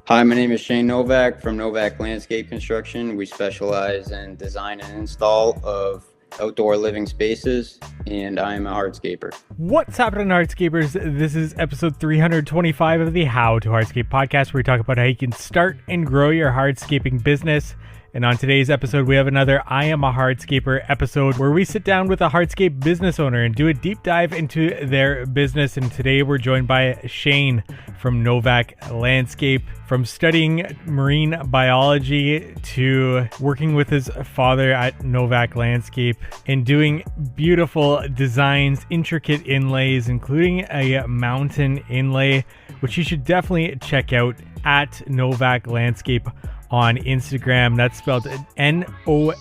Hi, my name is Shane Novak from Nowak Landscape Construction. We specialize in design and install of outdoor living spaces, and I am a hardscaper. What's happening, Hardscapers? This is episode 325 of the How to Hardscape podcast, where we talk about how you can start and grow your hardscaping business. And on today's episode, we have another I Am a Hardscaper episode where we sit down with a hardscape business owner and do a deep dive into their business. And today we're joined by Shane from Nowak Landscape. From studying marine biology to working with his father at Nowak Landscape and doing beautiful designs, intricate inlays, including a mountain inlay, which you should definitely check out at Nowak Landscape on Instagram. That's spelled Nowak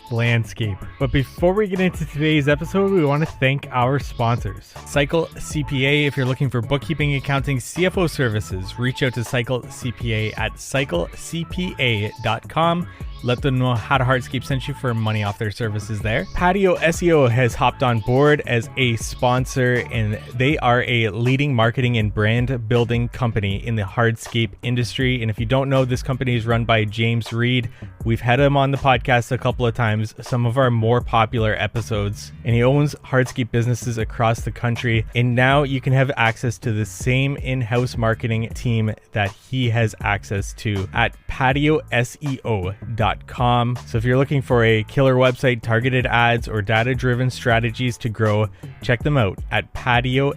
Landscape. But before we get into today's episode, we want to thank our sponsors. Cycle CPA. If you're looking for bookkeeping, accounting, CFO services, reach out to Cycle CPA at cyclecpa.com. Let them know How to Hardscape sent you for money off their services there. Patio SEO has hopped on board as a sponsor, and they are a leading marketing and brand building company in the hardscape industry. And if you don't know, this company is run by James Reed. We've had him on the podcast a couple of times, some of our more popular episodes, and he owns hardscape businesses across the country. And now you can have access to the same in-house marketing team that he has access to at patioseo.com. So if you're looking for a killer website, targeted ads, or data-driven strategies to grow, check them out at patioseo.com.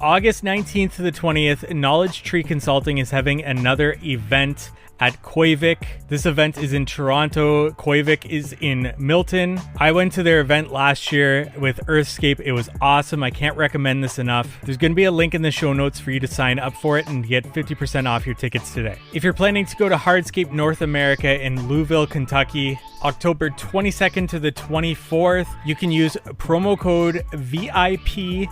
August 19th to the 20th, Knowledge Tree Consulting is having another event at Koivik. This event is in Toronto. Koivik is in Milton. I went to their event last year with Earthscape. It was awesome. I can't recommend this enough. There's going to be a link in the show notes for you to sign up for it and get 50% off your tickets today. If you're planning to go to Hardscape North America in Louisville, Kentucky, October 22nd to the 24th, you can use promo code VIPHTH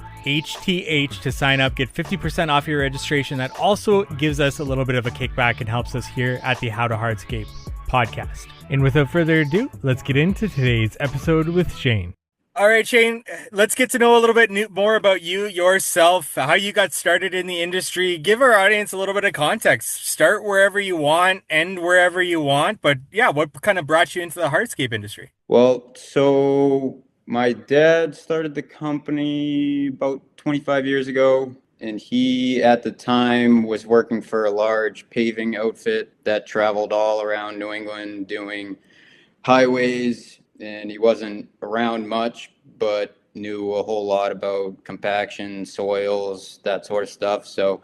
to sign up, get 50% off your registration. That also gives us a little bit of a kickback and helps us here at the How to Hardscape podcast. And without further ado, let's get into today's episode with Shane. All right, Shane, let's get to know a little bit more about you, yourself, how you got started in the industry. Give our audience a little bit of context. Start wherever you want, end wherever you want. But yeah, what kind of brought you into the hardscape industry? Well, so my dad started the company about 25 years ago, and he at the time was working for a large paving outfit that traveled all around New England doing highways, and he wasn't around much, but knew a whole lot about compaction, soils, that sort of stuff. So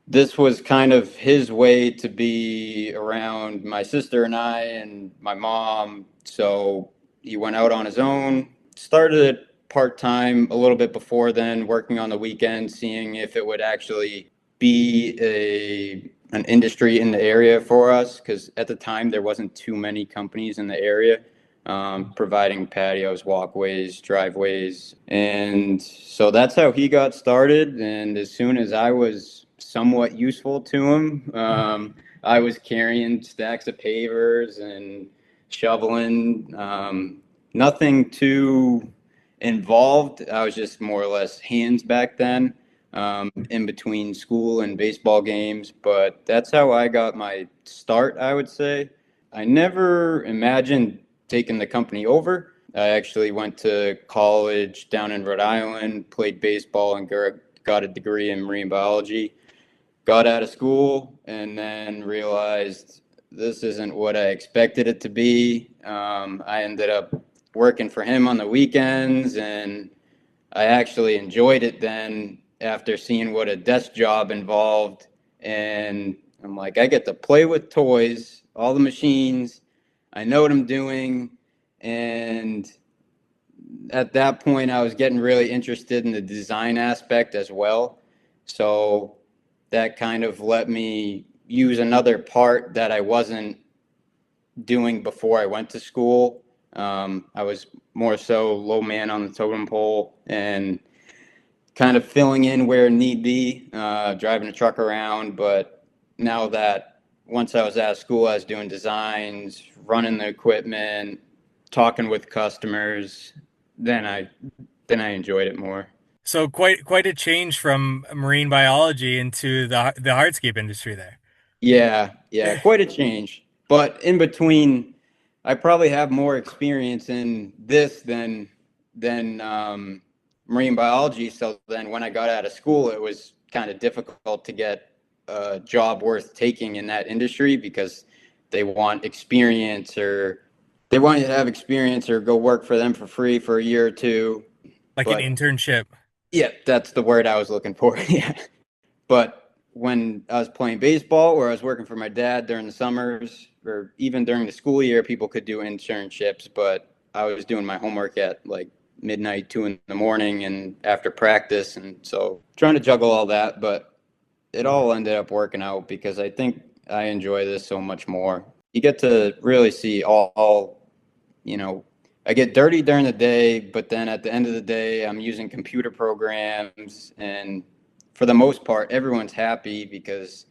this was kind of his way to be around my sister and I and my mom. So he went out on his own, started it part-time a little bit before then, working on the weekends, seeing if it would actually be an industry in the area for us, because at the time there wasn't too many companies in the area providing patios, walkways, driveways. And so that's how he got started. And as soon as I was somewhat useful to him, I was carrying stacks of pavers and shoveling. Nothing too involved. I was just more or less hands back then, in between school and baseball games. But that's how I got my start, I would say. I never imagined taking the company over. I actually went to college down in Rhode Island, played baseball, and got a degree in marine biology. Got out of school and then realized this isn't what I expected it to be. I ended up working for him on the weekends, and I actually enjoyed it then after seeing what a desk job involved. And I'm like, I get to play with toys, all the machines. I know what I'm doing. And at that point, I was getting really interested in the design aspect as well. So that kind of let me use another part that I wasn't doing before I went to school. I was more so low man on the totem pole and kind of filling in where need be, driving a truck around. But now that once I was out of school, I was doing designs, running the equipment, talking with customers. Then I enjoyed it more. So quite a change from marine biology into the hardscape industry there. Yeah, yeah, quite a change. But in between, I probably have more experience in this than marine biology. So then when I got out of school, it was kind of difficult to get a job worth taking in that industry because they want experience or they want you to have experience or go work for them for free for a year or two. Like an But internship. yeah, that's the word I was looking for. Yeah. But when I was playing baseball or I was working for my dad during the summers or even during the school year, people could do internships. But I was doing my homework at like midnight, 2 in the morning, and after practice. And so trying to juggle all that. But it all ended up working out because I think I enjoy this so much more. You get to really see you know, I get dirty during the day, but then at the end of the day, I'm using computer programs. And for the most part, everyone's happy because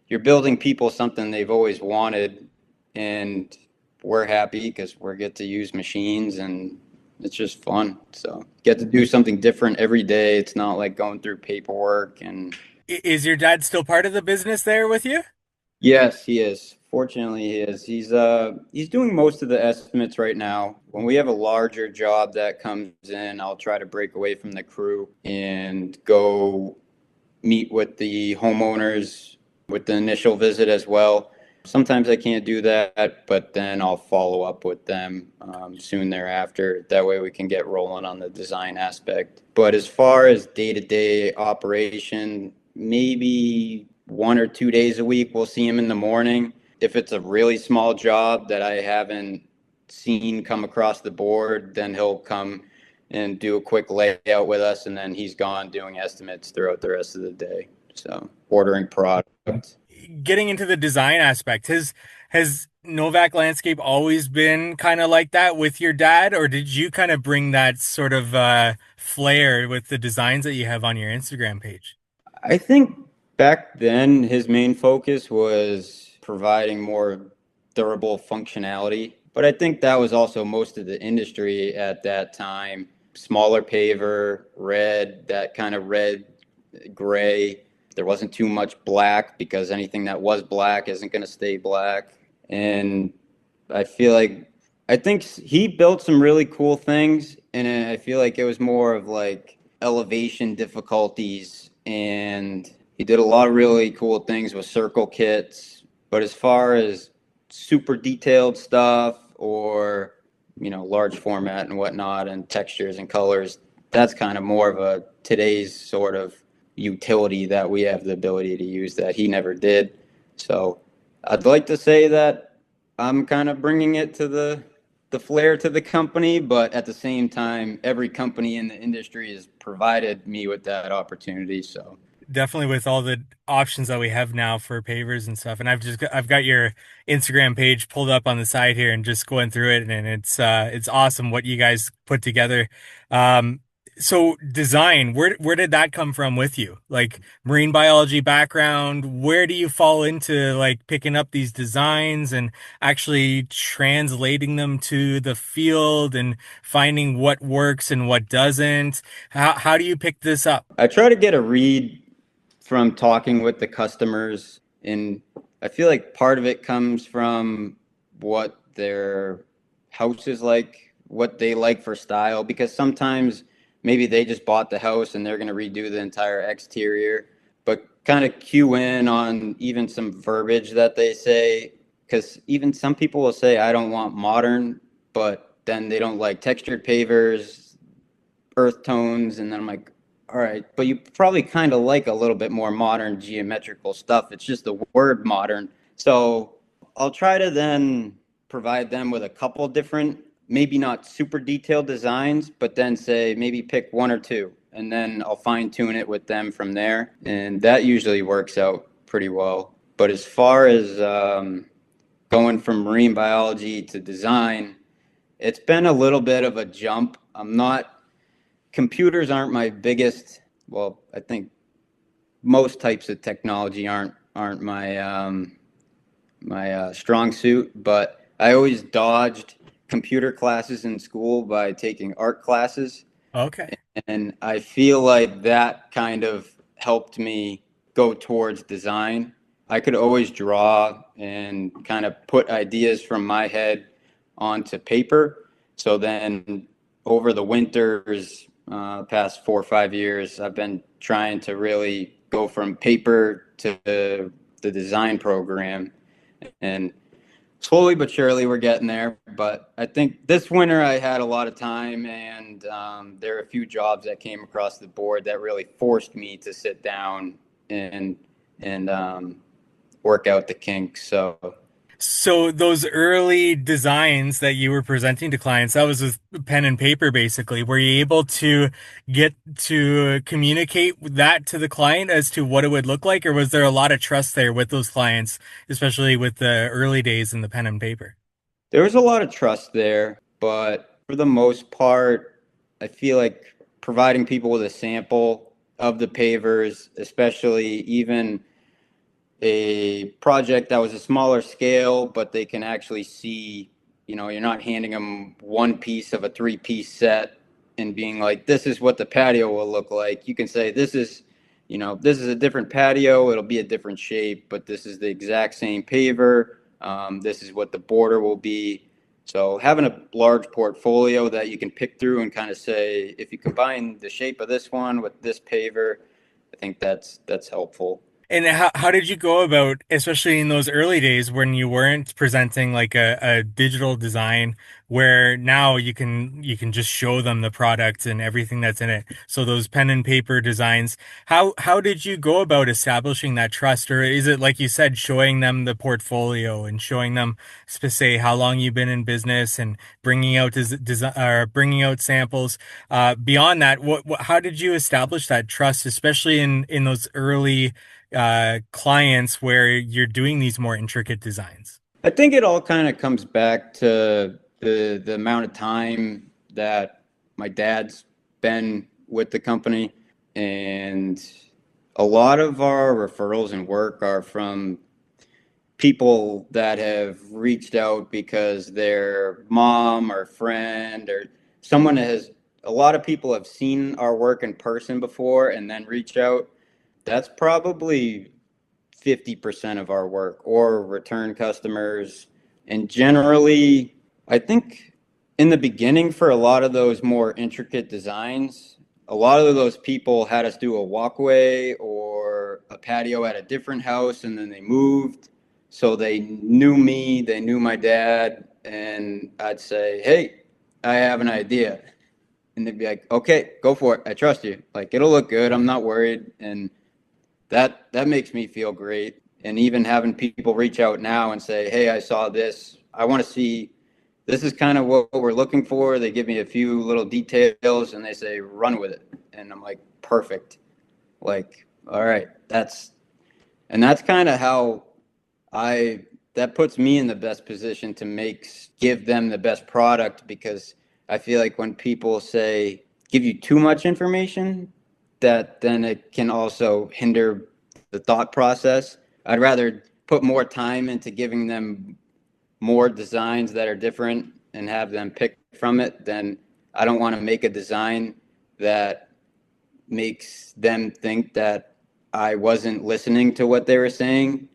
you're building people something they've always wanted. And we're happy because we get to use machines and it's just fun. So get to do something different every day. It's not like going through paperwork and Is your dad still part of the business there with you? yes, he is. Fortunately, he is. He's doing most of the estimates right now. When we have a larger job that comes in, I'll try to break away from the crew and go meet with the homeowners with the initial visit as well. Sometimes I can't do that, but then I'll follow up with them soon thereafter. That way we can get rolling on the design aspect. But as far as day-to-day operation, maybe 1 or 2 days a week, we'll see him in the morning. If it's a really small job that I haven't seen come across the board, then he'll come and do a quick layout with us, and then he's gone doing estimates throughout the rest of the day. So ordering product. Getting into the design aspect, has Novak Landscape always been kind of like that with your dad, or did you kind of bring that sort of flair with the designs that you have on your Instagram page? I think back then his main focus was providing more durable functionality, but I think that was also most of the industry at that time. Smaller paver, red, that kind of red, gray. There wasn't too much black because anything that was black isn't going to stay black. And I feel like I think he built some really cool things, and I feel like it was more of like elevation difficulties, and he did a lot of really cool things with circle kits. But as far as super detailed stuff or large format and whatnot and textures and colors, that's kind of more of a today's sort of utility that we have the ability to use that he never did. So I'd like to say that I'm kind of bringing it to the flair to the company, but at the same time, every company in the industry has provided me with that opportunity. So Definitely with all the options that we have now for pavers and stuff. And I've got your Instagram page pulled up on the side here and just going through it, and it's awesome what you guys put together. Um so design, where did that come from with you? Like marine biology background, where do you fall into like picking up these designs and actually translating them to the field and finding what works and what doesn't? How do you pick this up? I try to get a read from talking with the customers, and I feel like part of it comes from what their house is like, what they like for style, because sometimes maybe they just bought the house and they're going to redo the entire exterior, but kind of cue in on even some verbiage that they say, because even some people will say, I don't want modern, but then they don't like textured pavers, earth tones, and then I'm like, all right, but you probably kind of like a little bit more modern geometrical stuff. It's just the word modern. So I'll try to then provide them with a couple different, maybe not super detailed designs, but then say maybe pick one or two, and then I'll fine tune it with them from there. And that usually works out pretty well. But as far as going from marine biology to design, it's been a little bit of a jump. I'm not computers aren't my biggest. Well, I think most types of technology aren't my strong suit. But I always dodged computer classes in school by taking art classes. Okay. And I feel like that kind of helped me go towards design. I could always draw and kind of put ideas from my head onto paper. So then over the winters, past 4 or 5 years, I've been trying to really go from paper to the design program. And slowly but surely we're getting there. But I think this winter I had a lot of time, and there are a few jobs that came across the board that really forced me to sit down and and work out the kinks. So So those early designs that you were presenting to clients, that was with pen and paper basically. Were you able to get to communicate that to the client as to what it would look like, or was there a lot of trust there with those clients, especially with the early days in the pen and paper? there was a lot of trust there, but for the most part, I feel like providing people with a sample of the pavers, especially even a project that was a smaller scale, but they can actually see, you're not handing them one piece of a three-piece set and being like, this is what the patio will look like. You can say, this is a different patio. It'll be a different shape, but this is the exact same paver. This is what the border will be. So having a large portfolio that you can pick through and kind of say, if you combine the shape of this one with this paver, I think that's helpful. And how did you go about, especially in those early days when you weren't presenting like a digital design where now you can just show them the product and everything that's in it. So those pen and paper designs, how did you go about establishing that trust? Or is it like you said, showing them the portfolio and showing them say how long you've been in business and bringing out design or bringing out samples? Beyond that, how did you establish that trust, especially in those early clients where you're doing these more intricate designs? I think it all kind of comes back to the amount of time that my dad's been with the company, and a lot of our referrals and work are from people that have reached out because their mom or friend or someone has a lot of people have seen our work in person before and then reach out. That's probably 50% of our work or return customers. And generally, I think in the beginning, for a lot of those more intricate designs, a lot of those people had us do a walkway or a patio at a different house, and then they moved. So they knew me, they knew my dad, and I'd say, hey, I have an idea. And they'd be like, okay, go for it. I trust you. Like, it'll look good. I'm not worried. And that makes me feel great. And even having people reach out now and say, "Hey, I saw this. I want to see. This is kind of what we're looking for." They give me a few little details and they say, "Run with it." And I'm like, "Perfect." Like, all right, that's kind of how I that puts me in the best position to give them the best product, because I feel like when people say give you too much information, that then it can also hinder the thought process. I'd rather put more time into giving them more designs that are different and have them pick from it than I don't want to make a design that makes them think that I wasn't listening to what they were saying.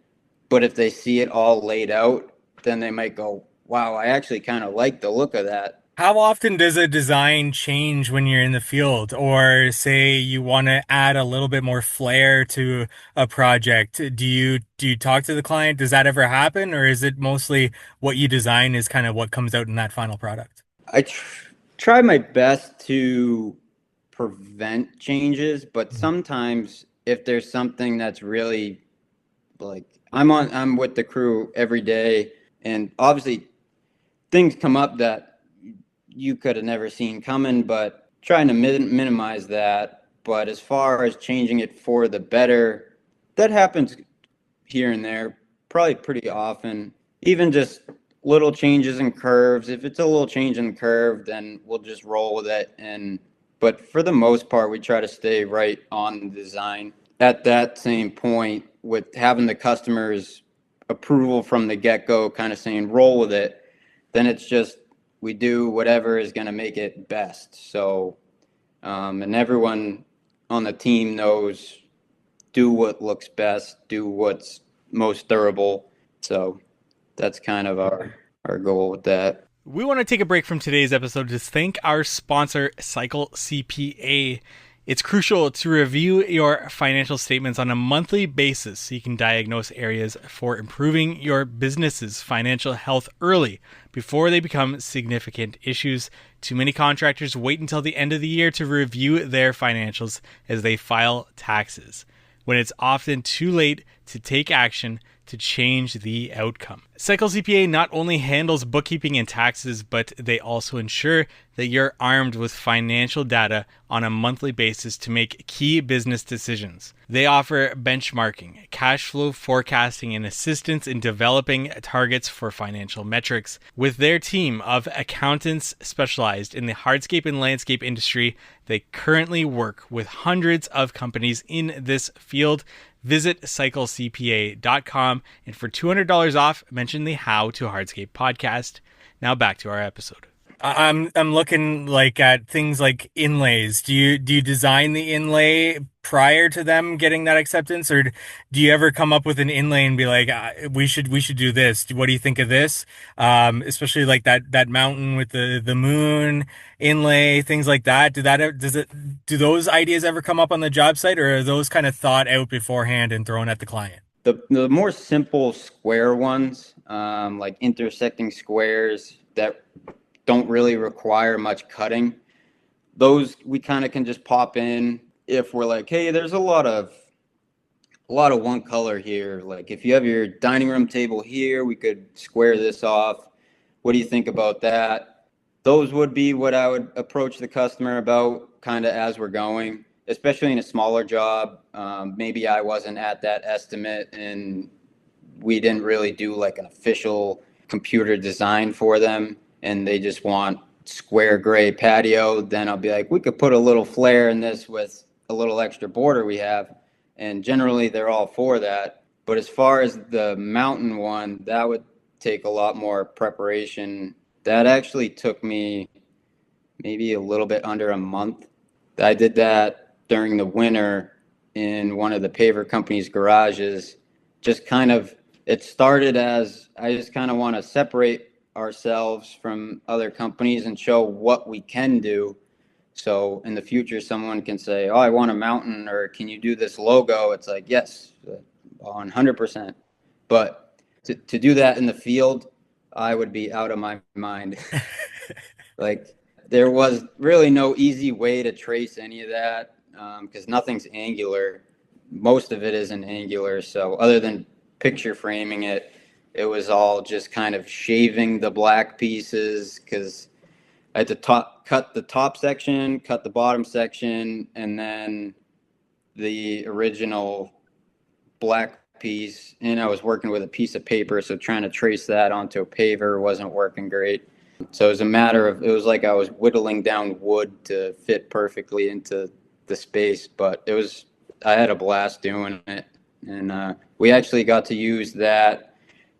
But if they see it all laid out, then they might go, wow, I actually kind of like the look of that. How often does a design change when you're in the field? Or say you want to add a little bit more flair to a project. Do you talk to the client? Does that ever happen? Or is it mostly what you design is kind of what comes out in that final product? I try my best to prevent changes, but Mhm. sometimes if there's something that's really like I'm with the crew every day, and obviously things come up that you could have never seen coming, but trying to minimize that. But as far as changing it for the better, that happens here and there, probably pretty often. Even just little changes in curves. If it's a little change in curve, then we'll just roll with it. And but for the most part, we try to stay right on the design. At that same point, with having the customer's approval from the get go, kind of saying roll with it, then it's just we do whatever is going to make it best. So And everyone on the team knows do what looks best, do what's most durable. So that's kind of our goal with that. We want to take a break from today's episode to thank our sponsor, Cycle CPA. It's crucial to review your financial statements on a monthly basis so you can diagnose areas for improving your business's financial health early before they become significant issues. Too many contractors wait until the end of the year to review their financials as they file taxes, when it's often too late to take action to change the outcome. Cycle CPA not only handles bookkeeping and taxes, but they also ensure that you're armed with financial data on a monthly basis to make key business decisions. They offer benchmarking, cash flow forecasting, and assistance in developing targets for financial metrics. With their team of accountants specialized in the hardscape and landscape industry, they currently work with hundreds of companies in this field. Visit cyclecpa.com, and for $200 off, mention the How to Hardscape podcast. Now back to our episode. I'm looking like at things like inlays. Do you design the inlay prior to them getting that acceptance, or do you ever come up with an inlay and be like, we should do this? What do you think of this? Especially like that mountain with the moon inlay, things like that. Do those ideas ever come up on the job site, or are those kind of thought out beforehand and thrown at the client? The more simple square ones, like intersecting squares that don't really require much cutting, those we kind of can just pop in if we're like, hey, there's a lot of one color here. Like if you have your dining room table here, we could square this off. What do you think about that? Those would be what I would approach the customer about kind of as we're going, especially in a smaller job. Maybe I wasn't at that estimate and we didn't really do like an official computer design for them, and they just want square gray patio. Then I'll be like, we could put a little flair in this with a little extra border we have. And generally they're all for that. But as far as the mountain one, that would take a lot more preparation. That actually took me maybe a little bit under a month. I did that during the winter in one of the paver company's garages. Just kind of, it started as I just kind of want to separate ourselves from other companies and show what we can do. So in the future, someone can say, oh, I want a mountain, or can you do this logo? It's like, yes, 100%. But to do that in the field, I would be out of my mind. Like there was really no easy way to trace any of that because nothing's angular. Most of it isn't angular. So other than picture framing it, it was all just kind of shaving the black pieces because I had to cut the top section, cut the bottom section, and then the original black piece. And I was working with a piece of paper, so trying to trace that onto a paver wasn't working great. So it was a matter of, it was like I was whittling down wood to fit perfectly into the space, but I had a blast doing it. And we actually got to use that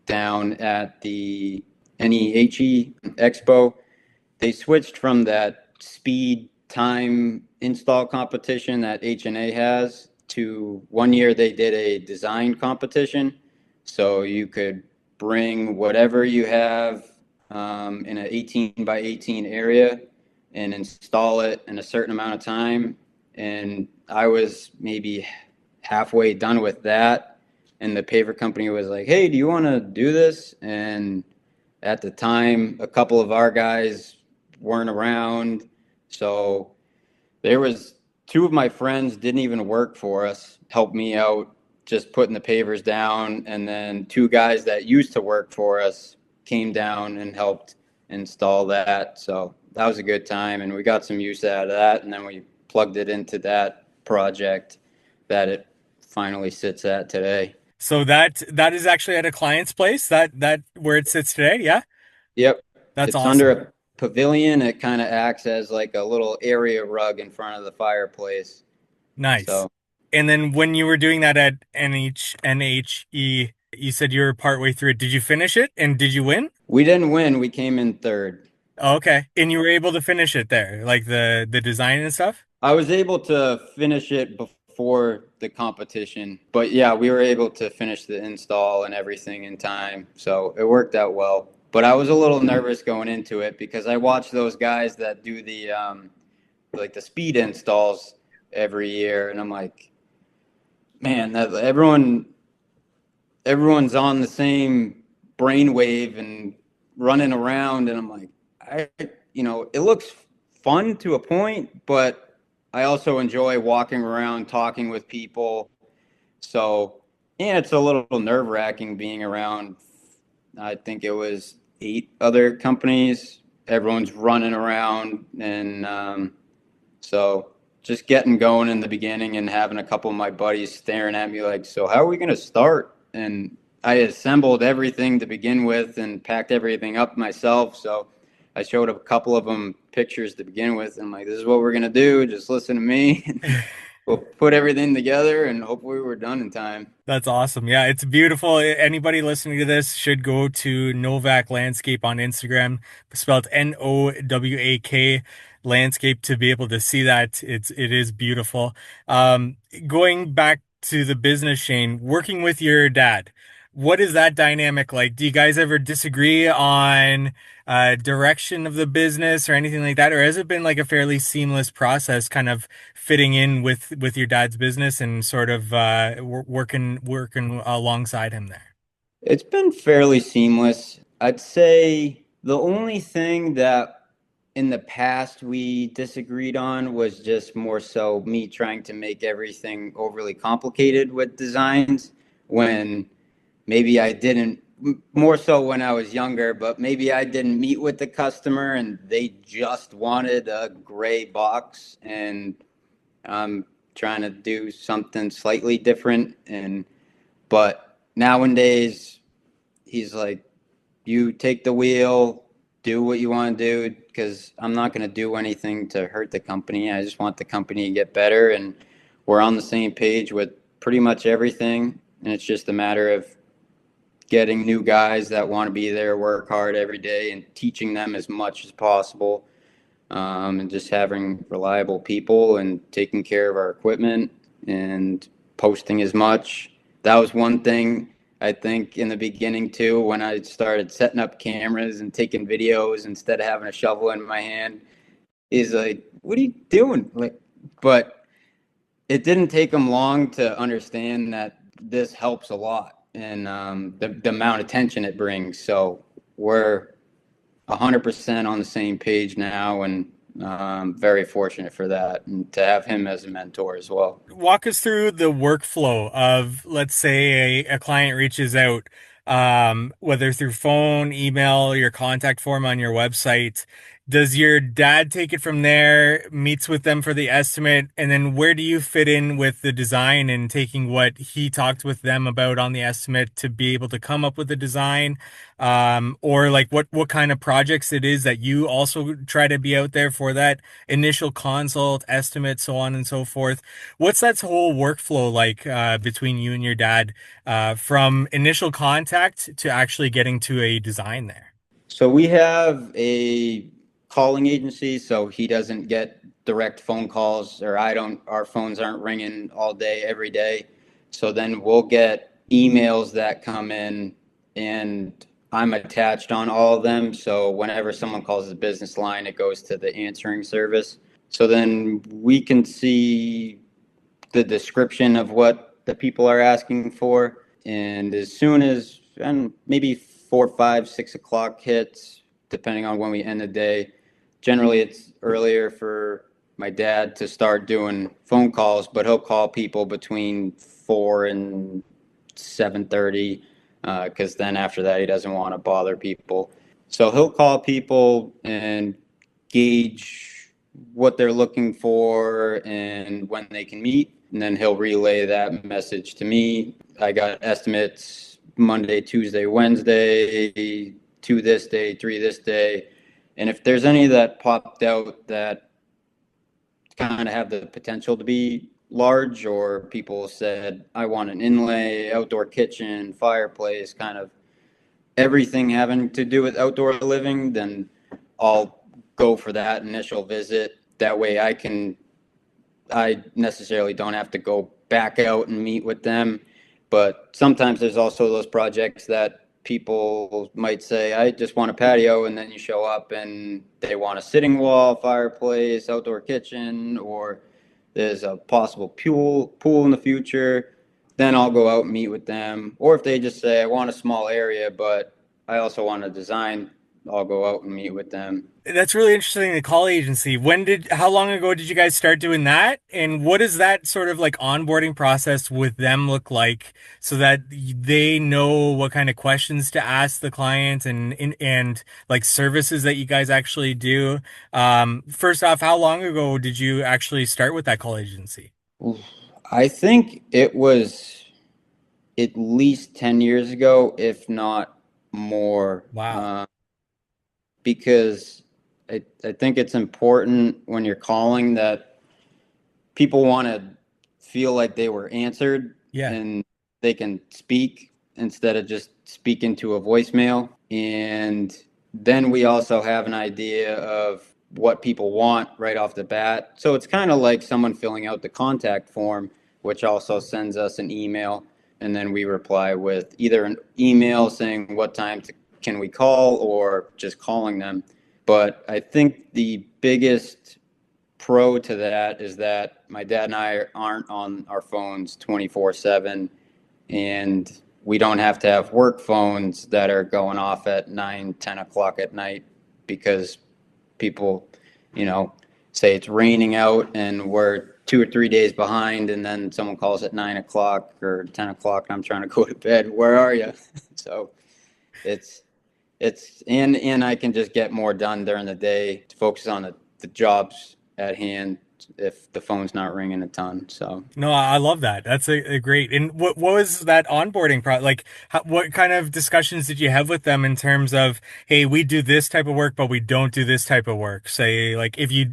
down at the NEHE Expo. They switched from that speed time install competition that H&A has to one year they did a design competition. So you could bring whatever you have in an 18 by 18 area and install it in a certain amount of time. And I was maybe halfway done with that. And the paver company was like, hey, do you want to do this? And at the time, a couple of our guys weren't around. So there was two of my friends didn't even work for us, helped me out just putting the pavers down. And then two guys that used to work for us came down and helped install that. So that was a good time. And we got some use out of that. And then we plugged it into that project that it finally sits at today. So that is actually at a client's place, that where it sits today, yeah? Yep. That's It's under awesome. a pavilion. It kind of acts as like a little area rug in front of the fireplace. Nice. So And then when you were doing that at NHE, you said you were partway through it. Did you finish it and did you win? we didn't win. We came in third. Oh, okay. And you were able to finish it there, like the design and stuff? I was able to finish it before the competition, but yeah, we were able to finish the install and everything in time, so it worked out well. But I was a little nervous going into it because I watch those guys that do the like the speed installs every year, and I'm like, man, that everyone's on the same brainwave and running around, and I'm like, I, it looks fun to a point, but I also enjoy walking around, talking with people. So, and it's a little nerve wracking being around. I think it was 8 other companies. Everyone's running around, and so just getting going in the beginning and having a couple of my buddies staring at me like, so how are we going to start? And I assembled everything to begin with and packed everything up myself. So I showed a couple of them pictures to begin with. And I'm like, this is what we're going to do. Just listen to me. We'll put everything together and hopefully we're done in time. That's awesome. Yeah, it's beautiful. Anybody listening to this should go to Nowak Landscape on Instagram, spelled Nowak Landscape, to be able to see that. It is beautiful. Going back to the business, Shane, working with your dad, what is that dynamic like? Do you guys ever disagree on direction of the business or anything like that, or has it been like a fairly seamless process, kind of fitting in with your dad's business and sort of working alongside him there? It's been fairly seamless. I'd say the only thing that in the past we disagreed on was just more so me trying to make everything overly complicated with designs when maybe I didn't, more so when I was younger, but maybe I didn't meet with the customer and they just wanted a gray box and I'm trying to do something slightly different. And but nowadays he's like, you take the wheel, do what you want to do, because I'm not going to do anything to hurt the company. I just want the company to get better, and we're on the same page with pretty much everything. And it's just a matter of getting new guys that want to be there, work hard every day, and teaching them as much as possible, and just having reliable people and taking care of our equipment and posting as much. That was one thing I think in the beginning too, when I started setting up cameras and taking videos instead of having a shovel in my hand, is like, what are you doing? Like, but it didn't take them long to understand that this helps a lot and the amount of attention it brings. So we're 100% on the same page now, and very fortunate for that and to have him as a mentor as well. Walk us through the workflow of, let's say, a client reaches out, whether through phone, email, your contact form on your website. Does your dad take it from there, meets with them for the estimate, and then where do you fit in with the design and taking what he talked with them about on the estimate to be able to come up with the design? Or like what kind of projects it is that you also try to be out there for that initial consult, estimate, so on and so forth. What's that whole workflow like between you and your dad, from initial contact to actually getting to a design there? So we have a calling agency, so he doesn't get direct phone calls, or I don't, our phones aren't ringing all day, every day. So then we'll get emails that come in and I'm attached on all of them. So whenever someone calls the business line, it goes to the answering service. So then we can see the description of what the people are asking for. And as soon as, and maybe 4, 5, 6 o'clock hits, depending on when we end the day, generally it's earlier for my dad to start doing phone calls, but he'll call people between 4 and 7:30, because then after that he doesn't want to bother people. So he'll call people and gauge what they're looking for and when they can meet, and then he'll relay that message to me. I got estimates Monday, Tuesday, Wednesday, 2 this day, 3 this day. And if there's any that popped out that kind of have the potential to be large, or people said, I want an inlay, outdoor kitchen, fireplace, kind of everything having to do with outdoor living, then I'll go for that initial visit. That way I can I necessarily don't have to go back out and meet with them. But sometimes there's also those projects that people might say, I just want a patio, and then you show up and they want a sitting wall, fireplace, outdoor kitchen, or there's a possible pool in the future. Then I'll go out and meet with them. Or if they just say, I want a small area, but I also want to design, I'll go out and meet with them. That's really interesting. The call agency. How long ago did you guys start doing that? And what does that sort of like onboarding process with them look like so that they know what kind of questions to ask the client and like services that you guys actually do? First off, how long ago did you actually start with that call agency? I think it was at least 10 years ago, if not more, Wow. because I think it's important when you're calling that people want to feel like they were answered Yeah. and they can speak instead of just speaking to a voicemail. And then we also have an idea of what people want right off the bat. So it's kind of like someone filling out the contact form, which also sends us an email. And then we reply with either an email saying what time can we call, or just calling them. But I think the biggest pro to that is that my dad and I aren't on our phones 24/7, and we don't have to have work phones that are going off at 9, 10 o'clock at night because people, you know, say it's raining out and we're 2 or 3 days behind, and then someone calls at 9 o'clock or 10 o'clock and I'm trying to go to bed. Where are you? So it's and I can just get more done during the day to focus on the jobs at hand if the phone's not ringing a ton. So No, I love that. That's a great. And what was that onboarding like? What kind of discussions did you have with them in terms of, hey, we do this type of work, but we don't do this type of work? Say, like, if you,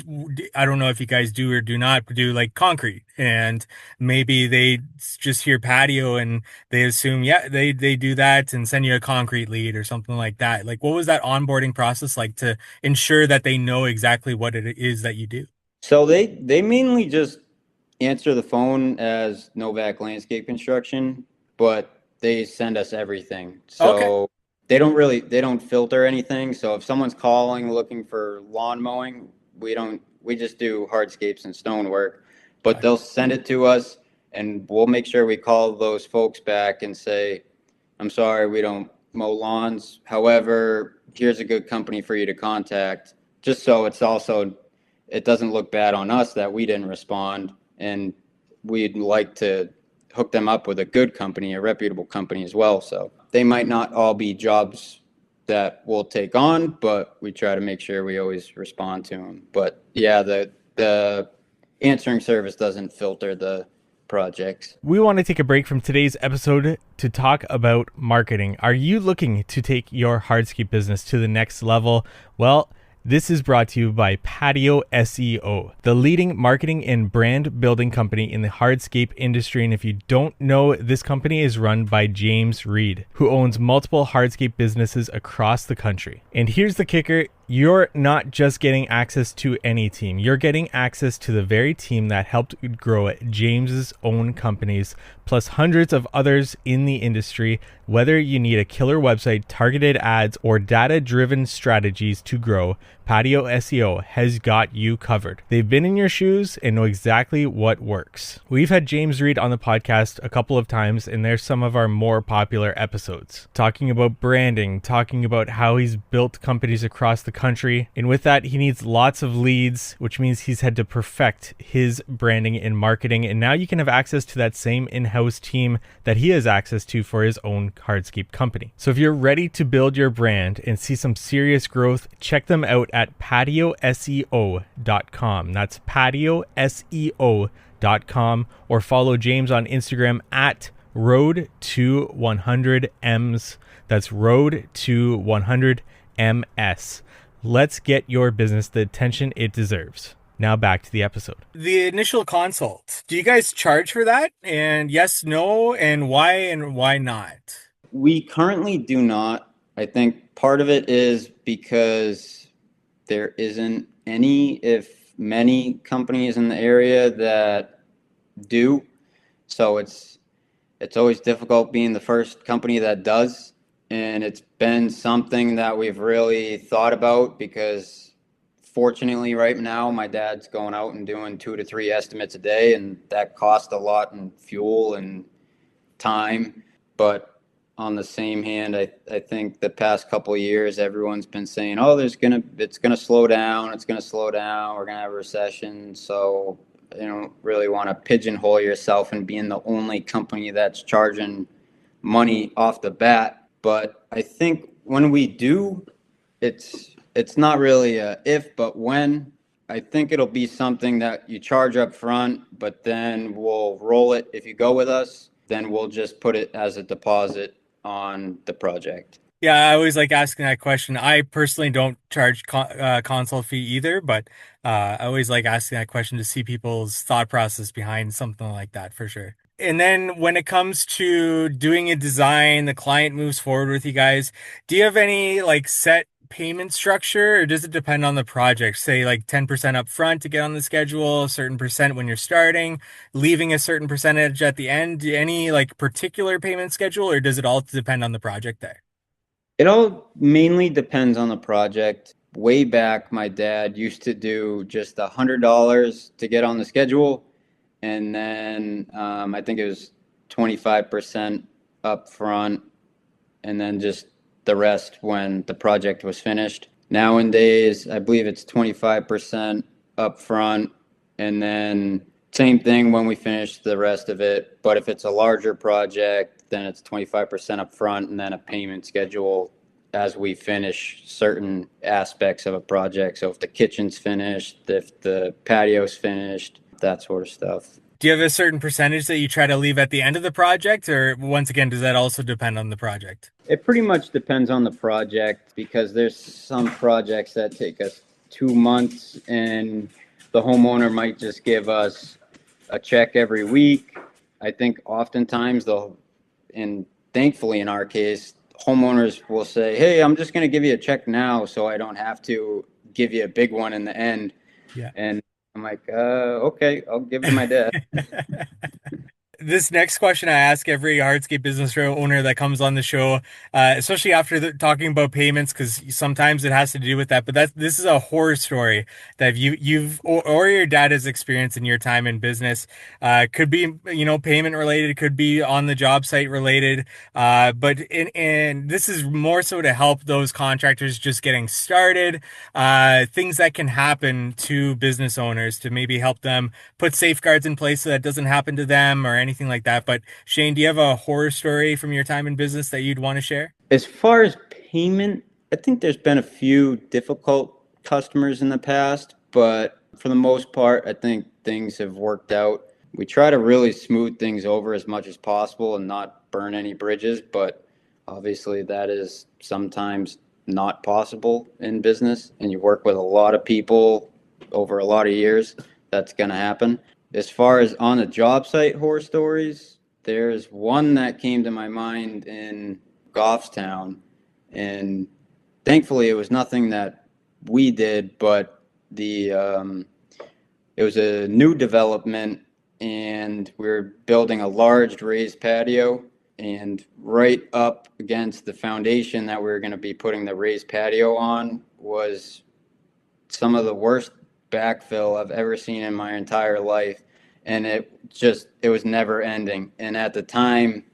I don't know if you guys do or do not do like concrete, and maybe they just hear patio and they assume, yeah, they do that and send you a concrete lead or something like that. Like, what was that onboarding process like to ensure that they know exactly what it is that you do? they mainly just answer the phone as Novak Landscape Construction, but they send us everything. Okay. So they don't filter anything. So if someone's calling looking for lawn mowing, we just do hardscapes and stonework. But they'll send it to us, and we'll make sure we call those folks back and say, I'm sorry, we don't mow lawns. However, here's a good company for you to contact, just so it doesn't look bad on us that we didn't respond. And we'd like to hook them up with a good company, a reputable company as well. So they might not all be jobs that we'll take on, but we try to make sure we always respond to them. But yeah, the answering service doesn't filter the projects. We want to take a break from today's episode to talk about marketing. Are you looking to take your hardscape business to the next level? Well, this is brought to you by Patio SEO, the leading marketing and brand building company in the hardscape industry. And if you don't know, this company is run by James Reed, who owns multiple hardscape businesses across the country. And here's the kicker. You're not just getting access to any team. You're getting access to the very team that helped grow James's own companies, plus hundreds of others in the industry. Whether you need a killer website, targeted ads, or data-driven strategies to grow, Patio SEO has got you covered. They've been in your shoes and know exactly what works. We've had James Reed on the podcast a couple of times, and they're some of our more popular episodes, talking about branding, talking about how he's built companies across the country. And with that, he needs lots of leads, which means he's had to perfect his branding and marketing. And now you can have access to that same in-house team that he has access to for his own hardscape company. So if you're ready to build your brand and see some serious growth, check them out at patioseo.com. That's patioseo.com, or follow James on Instagram at road to 100ms. That's road to 100ms. Let's get your business the attention it deserves. Now back to the episode. The initial consult. Do you guys charge for that? And yes, no, and why not? We currently do not. I think part of it is because there isn't any. If many companies in the area that do. So it's always difficult being the first company that does. And it's been something that we've really thought about because fortunately right now my dad's going out and doing 2 to 3 estimates a day, and that costs a lot in fuel and time. But on the same hand, I think the past couple of years everyone's been saying, oh, it's gonna slow down, it's gonna slow down, we're gonna have a recession. So you don't really want to pigeonhole yourself and being the only company that's charging money off the bat. But I think when we do, it's not really a if, but when. I think it'll be something that you charge up front, but then we'll roll it. If you go with us, then we'll just put it as a deposit on the project. Yeah, I always like asking that question. I personally don't charge consult fee either, but I always like asking that question to see people's thought process behind something like that for sure. And then when it comes to doing a design, the client moves forward with you guys. Do you have any like set payment structure, or does it depend on the project? Say like 10% up front to get on the schedule, a certain percent when you're starting, leaving a certain percentage at the end. Any like particular payment schedule, or does it all depend on the project there? It all mainly depends on the project. Way back, my dad used to do just $100 to get on the schedule, and then I think it was 25% up front, and then just the rest when the project was finished. Nowadays, I believe it's 25% up front, and then same thing when we finish the rest of it. But if it's a larger project, then it's 25% up front and then a payment schedule as we finish certain aspects of a project. So if the kitchen's finished, if the patio's finished, that sort of stuff. Do you have a certain percentage that you try to leave at the end of the project, or once again, does that also depend on the project? It pretty much depends on the project because there's some projects that take us 2 months and the homeowner might just give us a check every week. I think oftentimes they'll, and thankfully in our case, homeowners will say, hey, I'm just going to give you a check now so I don't have to give you a big one in the end. Yeah. And I'm like, okay, I'll give it to my dad. This next question I ask every hardscape business owner that comes on the show, especially after talking about payments, because sometimes it has to do with that. But this is a horror story that or your dad has experienced in your time in business. Could be payment related, could be on the job site related. And this is more so to help those contractors just getting started. Things that can happen to business owners to maybe help them put safeguards in place so that doesn't happen to them or anything like that. But Shane, do you have a horror story from your time in business that you'd want to share? As far as payment, I think there's been a few difficult customers in the past, but for the most part, I think things have worked out. We try to really smooth things over as much as possible and not burn any bridges, but obviously that is sometimes not possible in business, and you work with a lot of people over a lot of years. That's going to happen. As far as on the job site horror stories, there's one that came to my mind in Goffstown, and thankfully it was nothing that we did, but it was a new development, and we were building a large raised patio, and right up against the foundation that we were going to be putting the raised patio on was some of the worst backfill I've ever seen in my entire life. And it was never ending. And at the time,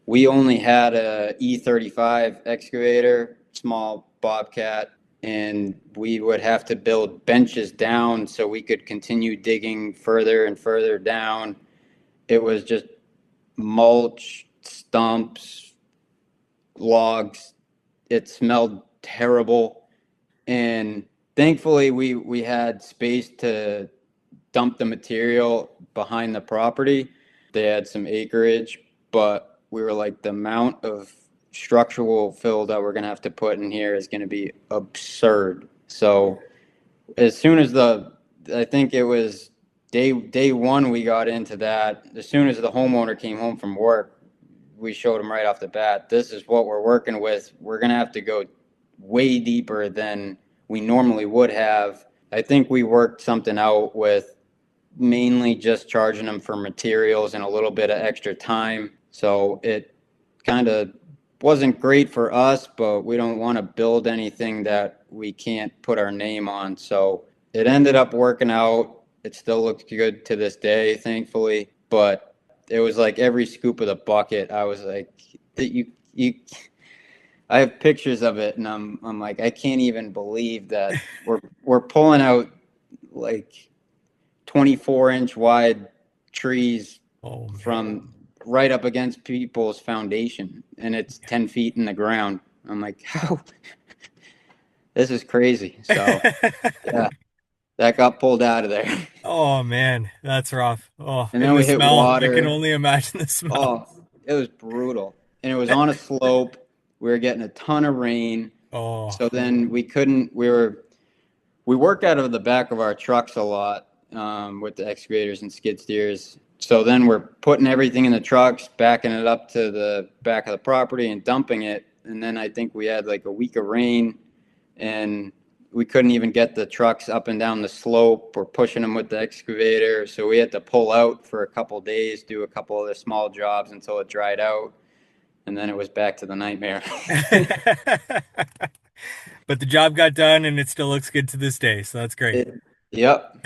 we only had a E35 excavator, small Bobcat, and we would have to build benches down so we could continue digging further and further down. It was just mulch, stumps, logs. It smelled terrible. And thankfully, we had space to dump the material behind the property. They had some acreage, but we were like, the amount of structural fill that we're going to have to put in here is going to be absurd. So as soon as I think it was day one we got into that, as soon as the homeowner came home from work, we showed him right off the bat, this is what we're working with. We're going to have to go way deeper than we normally would have. I think we worked something out with mainly just charging them for materials and a little bit of extra time. So it kind of wasn't great for us, but we don't want to build anything that we can't put our name on. So it ended up working out. It still looks good to this day, thankfully. But it was like every scoop of the bucket. I was like, you. I have pictures of it, and I'm like, I can't even believe that we're pulling out like 24-inch wide trees Oh man. from right up against people's foundation, and it's 10 feet in the ground. I'm like, how? This is crazy. So, yeah, that got pulled out of there. Oh man, that's rough. Oh, And and then the we hit smell, I can water. only imagine the smell. Oh, it was brutal. And it was on a slope. We were getting a ton of rain. Oh, So then we work out of the back of our trucks a lot with the excavators and skid steers. So then we're putting everything in the trucks, backing it up to the back of the property and dumping it. And then I think we had like a week of rain and we couldn't even get the trucks up and down the slope. We're pushing them with the excavator. So we had to pull out for a couple of days, do a couple of the small jobs until it dried out. And then it was back to the nightmare. but the job got done and it still looks good to this day, so that's great. it, yep.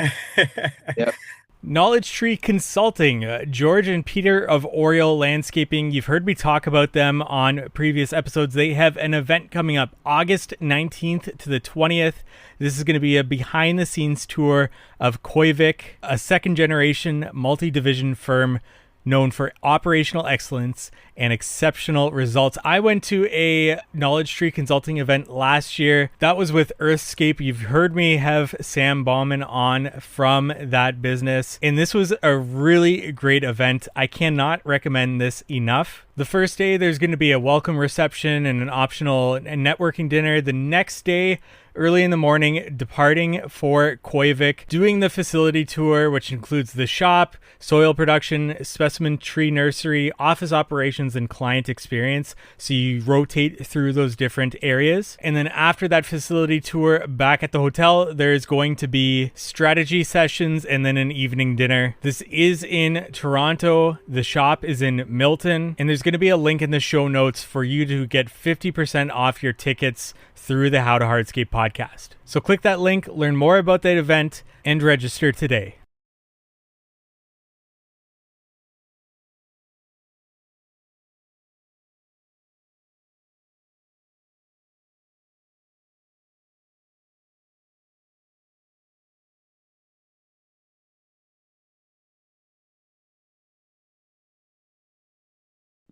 Yep. Knowledge Tree Consulting, George and Peter of Oriole Landscaping. You've heard me talk about them on previous episodes. They have an event coming up August 19th to the 20th. This is going to be a behind the scenes tour of Koivik, a second generation multi division firm known for operational excellence and exceptional results. I went to a Knowledge Tree Consulting event last year. That was with Earthscape. You've heard me have Sam Bauman on from that business, and this was a really great event. I cannot recommend this enough. The first day, there's going to be a welcome reception and an optional networking dinner. The next day, early in the morning, departing for Koivik, doing the facility tour, which includes the shop, soil production, specimen tree nursery, office operations, and client experience. So you rotate through those different areas. And then after that facility tour, back at the hotel, there's going to be strategy sessions and then an evening dinner. This is in Toronto. The shop is in Milton. And there's going to be a link in the show notes for you to get 50% off your tickets through the How to Hardscape podcast. So click that link, learn more about that event, and register today.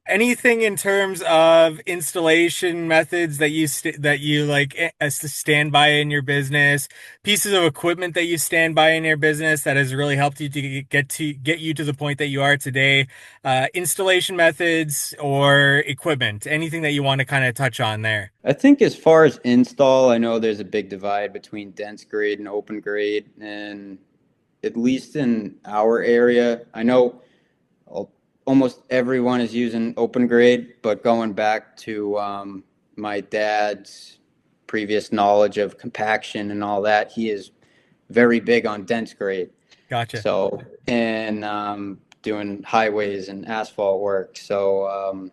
Anything in terms of installation methods that you like stand by in your business, pieces of equipment that you stand by in your business that has really helped you to get you to the point that you are today, installation methods or equipment, anything that you want to kind of touch on there. I think as far as install, I know there's a big divide between dense grade and open grade. And at least in our area, I know almost everyone is using open grade, but going back to my dad's previous knowledge of compaction and all that, he is very big on dense grade. Gotcha. So, and doing highways and asphalt work. So,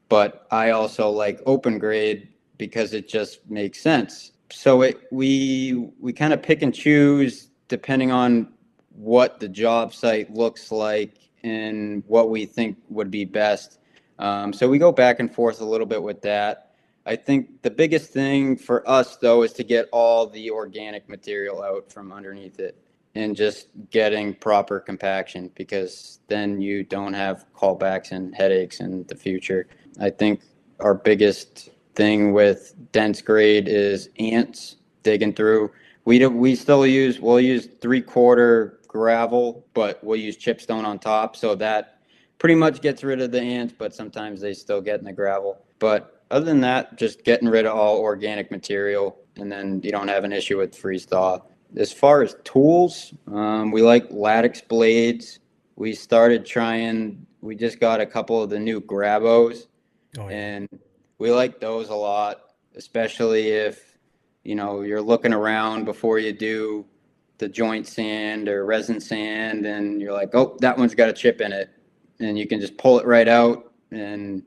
but I also like open grade because it just makes sense. So we kind of pick and choose depending on what the job site looks like and what we think would be best. So we go back and forth a little bit with that. I think the biggest thing for us, though, is to get all the organic material out from underneath it and just getting proper compaction, because then you don't have callbacks and headaches in the future. I think our biggest thing with dense grade is ants digging through. We'll use 3/4 gravel, but we'll use chipstone on top, so that pretty much gets rid of the ants, but sometimes they still get in the gravel. But other than that, just getting rid of all organic material, and then you don't have an issue with freeze thaw. As far as tools, we like lattice blades. We just got a couple of the new Grabos, Oh yeah. and we like those a lot, especially if you're looking around before you do the joint sand or resin sand, and you're like, oh, that one's got a chip in it. And you can just pull it right out, and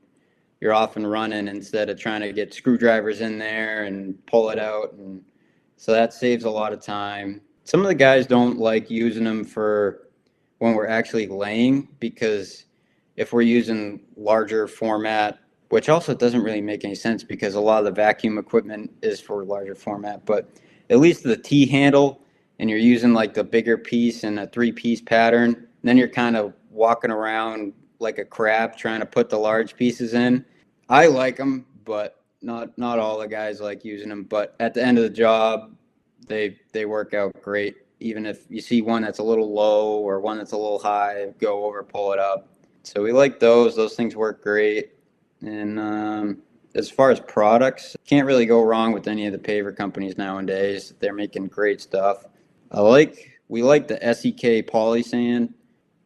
you're off and running instead of trying to get screwdrivers in there and pull it out. And so that saves a lot of time. Some of the guys don't like using them for when we're actually laying, because if we're using larger format, which also doesn't really make any sense because a lot of the vacuum equipment is for larger format, but at least the T handle, and you're using like the bigger piece in a 3-piece pattern, then you're kind of walking around like a crab trying to put the large pieces in. I like them, but not all the guys like using them. But at the end of the job, they work out great. Even if you see one that's a little low or one that's a little high, go over, pull it up. So we like those. Those things work great. And as far as products, can't really go wrong with any of the paver companies nowadays. They're making great stuff. We like the SEK poly sand.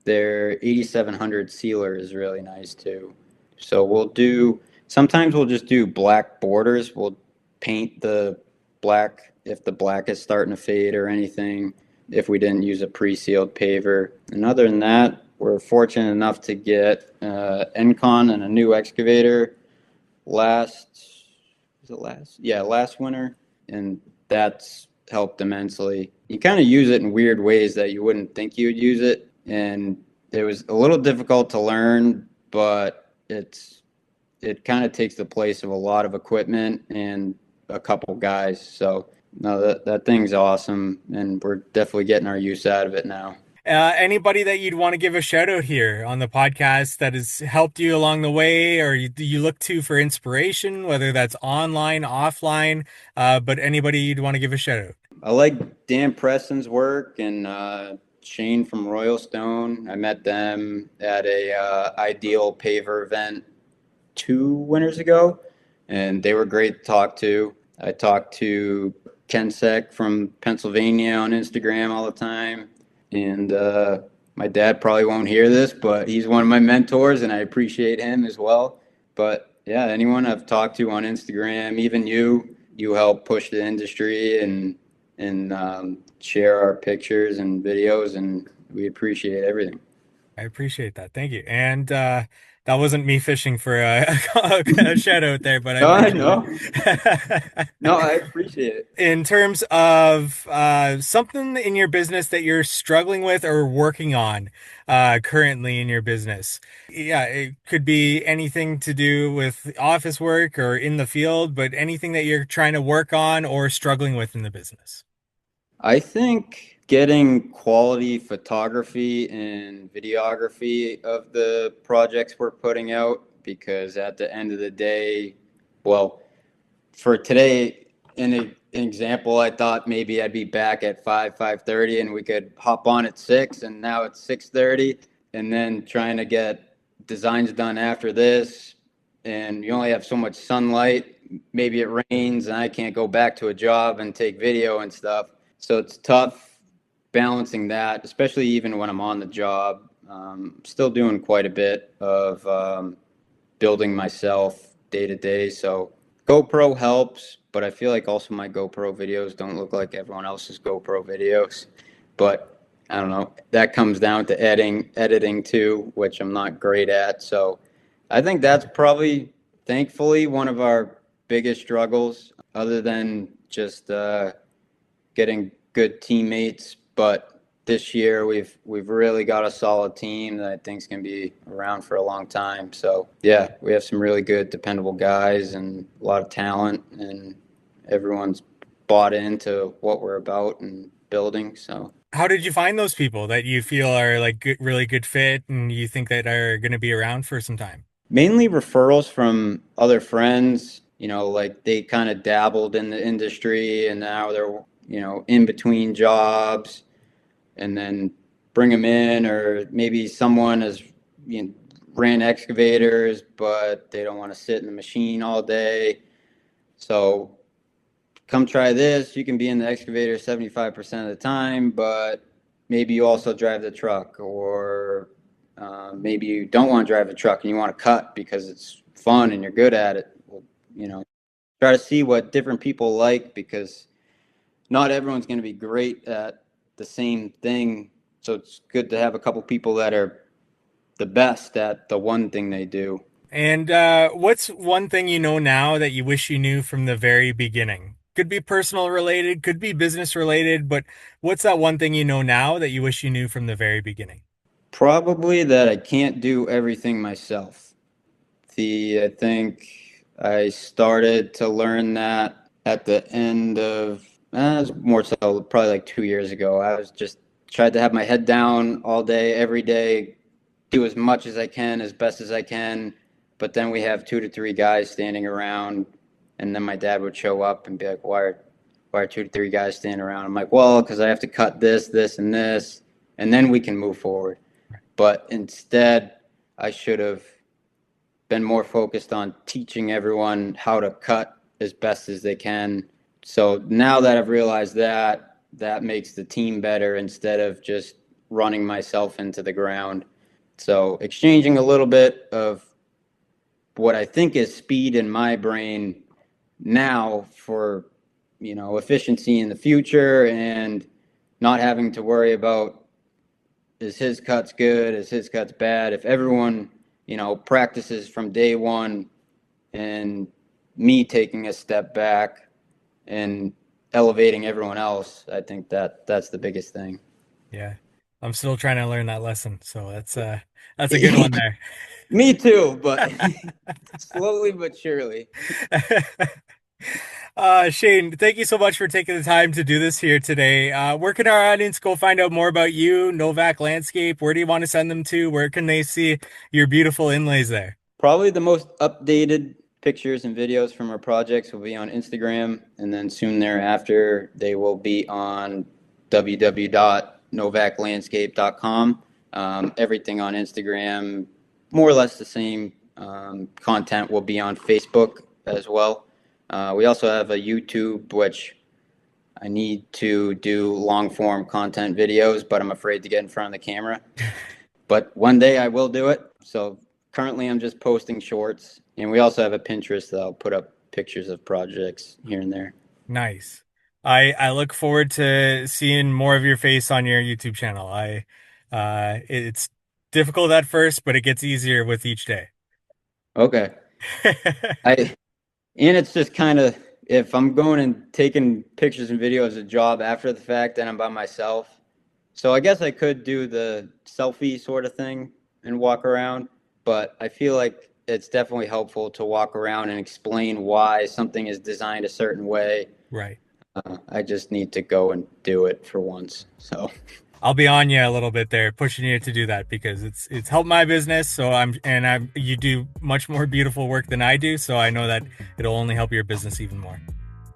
Their 8700 sealer is really nice too. So sometimes we'll just do black borders. We'll paint the black if the black is starting to fade or anything, if we didn't use a pre-sealed paver. And other than that, we're fortunate enough to get Encon and a new excavator last winter, and that's helped immensely. You kind of use it in weird ways that you wouldn't think you would use it, and it was a little difficult to learn, but it kind of takes the place of a lot of equipment and a couple guys. So no, that thing's awesome, and we're definitely getting our use out of it now. Anybody that you'd want to give a shout out here on the podcast that has helped you along the way, or you look to for inspiration, whether that's online, offline, but anybody you'd want to give a shout out? I like Dan Preston's work and Shane from Royal Stone. I met them at a Ideal Paver event 2 winters ago, and they were great to talk to. I talked to Ken Sek from Pennsylvania on Instagram all the time, and my dad probably won't hear this, but he's one of my mentors, and I appreciate him as well. But yeah, anyone I've talked to on Instagram, even you help push the industry and share our pictures and videos, and we appreciate everything. I appreciate that. Thank you. And that wasn't me fishing for a shout out there, but I No, I appreciate know. it. No, I appreciate it. In terms of something in your business that you're struggling with or working on currently in your business, yeah, it could be anything to do with office work or in the field, but anything that you're trying to work on or struggling with in the business. I think getting quality photography and videography of the projects we're putting out, because at the end of the day, well, for today, in an example, I thought maybe I'd be back at 5:30, and we could hop on at 6, and now it's 6:30, and then trying to get designs done after this, and you only have so much sunlight. Maybe it rains, and I can't go back to a job and take video and stuff. So it's tough balancing that, especially even when I'm on the job. Still doing quite a bit of building myself day to day. So GoPro helps, but I feel like also my GoPro videos don't look like everyone else's GoPro videos. But I don't know. That comes down to editing too, which I'm not great at. So I think that's probably, thankfully, one of our biggest struggles, other than just getting good teammates. But this year we've really got a solid team that I think is going to be around for a long time. So yeah, we have some really good, dependable guys and a lot of talent, and everyone's bought into what we're about and building. So How did you find those people that you feel are like good, really good fit and you think that are going to be around for some time? mainly referrals from other friends. Like they kind of dabbled in the industry, and now they're in between jobs, and then bring them in. Or maybe someone has ran excavators, but they don't want to sit in the machine all day. So come try this. You can be in the excavator 75% of the time, but maybe you also drive the truck, or maybe you don't want to drive the truck and you want to cut because it's fun and you're good at it. Well, try to see what different people like, because not everyone's going to be great at the same thing. So it's good to have a couple people that are the best at the one thing they do. And what's one thing you know now that you wish you knew from the very beginning? Could be personal related, could be business related, but what's that one thing you know now that you wish you knew from the very beginning? Probably that I can't do everything myself. I think I started to learn that at the end of, it was more so probably like 2 years ago. I was just tried to have my head down all day, every day, do as much as I can, as best as I can. But then we have 2 to 3 guys standing around, and then my dad would show up and be like, why are 2 to 3 guys standing around? I'm like, well, because I have to cut this, this, and this, and then we can move forward. But instead, I should have been more focused on teaching everyone how to cut as best as they can. So now that I've realized that, that makes the team better instead of just running myself into the ground. So exchanging a little bit of what I think is speed in my brain now for, efficiency in the future, and not having to worry about, is his cuts good, is his cuts bad. If everyone, practices from day one, and me taking a step back and elevating everyone else, I think that's the biggest thing. Yeah. I'm still trying to learn that lesson. So that's a good one there. Me too, but slowly but surely. Shane, thank you so much for taking the time to do this here today. Where can our audience go find out more about you, Nowak Landscape? Where do you want to send them to? Where can they see your beautiful inlays there? Probably the most updated pictures and videos from our projects will be on Instagram, and then soon thereafter they will be on www.novaklandscape.com. Everything on Instagram, more or less the same. Content will be on Facebook as well. We also have a YouTube, which I need to do long form content videos, but I'm afraid to get in front of the camera. But one day I will do it. So currently I'm just posting shorts, and we also have a Pinterest that I'll put up pictures of projects here and there. Nice. I look forward to seeing more of your face on your YouTube channel. It's difficult at first, but it gets easier with each day. Okay. And it's just kind of, if I'm going and taking pictures and videos as a job after the fact, then I'm by myself. So I guess I could do the selfie sort of thing and walk around, but I feel like it's definitely helpful to walk around and explain why something is designed a certain way. Right. I just need to go and do it for once. So I'll be on you a little bit there, pushing you to do that, because it's helped my business. So you do much more beautiful work than I do. So I know that it'll only help your business even more.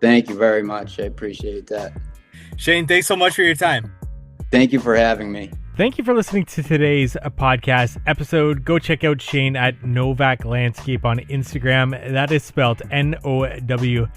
Thank you very much. I appreciate that. Shane, thanks so much for your time. Thank you for having me. Thank you for listening to today's podcast episode. Go check out Shane at Nowak Landscape on Instagram. That is spelled NOWAK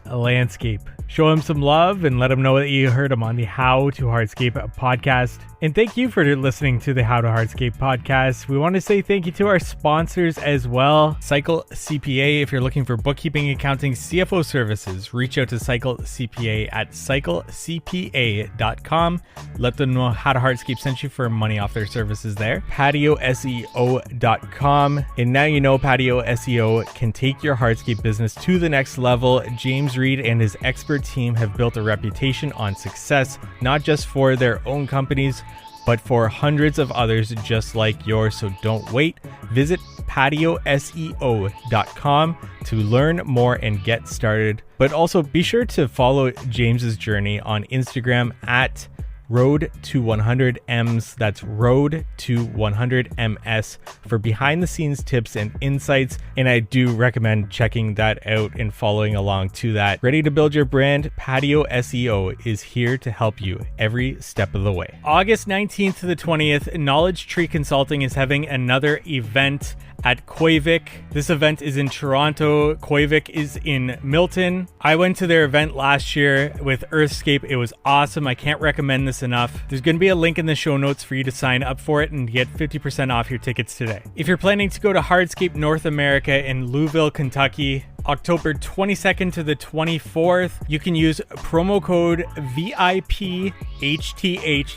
Landscape. Show him some love and let him know that you heard him on the How to Hardscape podcast. And thank you for listening to the How to Hardscape podcast. We want to say thank you to our sponsors as well. Cycle CPA, if you're looking for bookkeeping, accounting, CFO services, reach out to Cycle CPA at cyclecpa.com. Let them know How to Hardscape sent you for money off their services there. PatioSEO.com. And now you know Patio SEO can take your hardscape business to the next level. James Reed and his expert team have built a reputation on success, not just for their own companies, but for hundreds of others just like yours. So don't wait. Visit patioseo.com to learn more and get started. But also be sure to follow James's journey on Instagram at Road to 100 M's. That's Road to 100 MS for behind the scenes tips and insights. And I do recommend checking that out and following along to that. Ready to build your brand? Patio SEO is here to help you every step of the way. August 19th to the 20th, Knowledge Tree Consulting is having another event at Koivik. This event is in Toronto. Koivik is in Milton. I went to their event last year with Earthscape. It was awesome. I can't recommend this enough. There's going to be a link in the show notes for you to sign up for it and get 50% off your tickets today. If you're planning to go to Hardscape North America in Louisville, Kentucky, October 22nd to the 24th. You can use promo code VIPHTH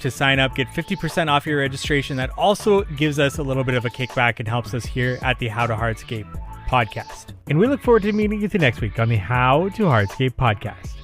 to sign up, get 50% off your registration. That also gives us a little bit of a kickback and helps us here at the How to Hardscape podcast. And we look forward to meeting you next week on the How to Hardscape podcast.